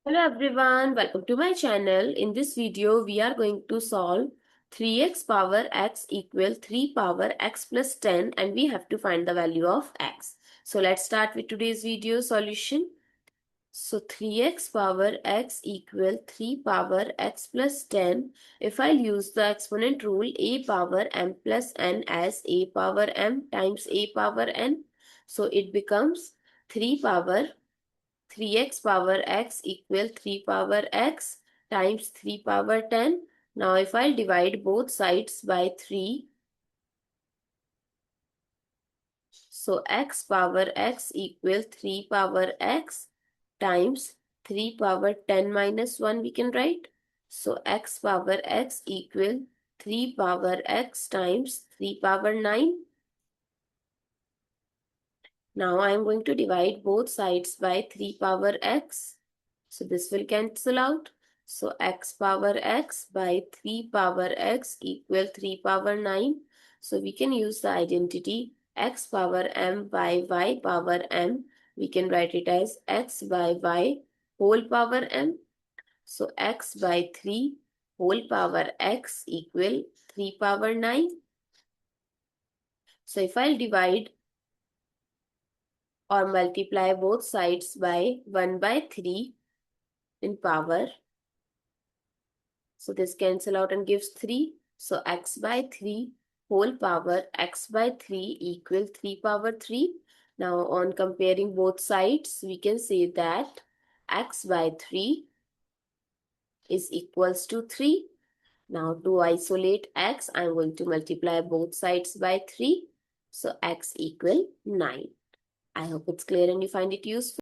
Hello everyone, welcome to my channel. In this video, we are going to solve 3x power x equal 3 power x plus 10 and we have to find the value of x. So let's start with today's video solution. So 3x power x equal 3 power x plus 10. If I use the exponent rule, a power m plus n as a power m times a power n. So it becomes 3x power x equal 3 power x times 3 power 10. Now if I divide both sides by 3, so x power x equal 3 power x times 3 power 10 minus 1 we can write. So x power x equal 3 power x times 3 power 9. Now I am going to divide both sides by 3 power x. So this will cancel out. So x power x by 3 power x equal 3 power 9. So we can use the identity x power m by y power m. We can write it as x by y whole power m. So x by 3 whole power x equal 3 power 9. So if I'll divide or multiply both sides by 1 by 3 in power. So this cancel out and gives 3. So x by 3 whole power x by 3 equal 3 power 3. Now on comparing both sides, we can say that x by 3 is equals to 3. Now to isolate x, I am going to multiply both sides by 3. So x equal 9. I hope it's clear and you find it useful.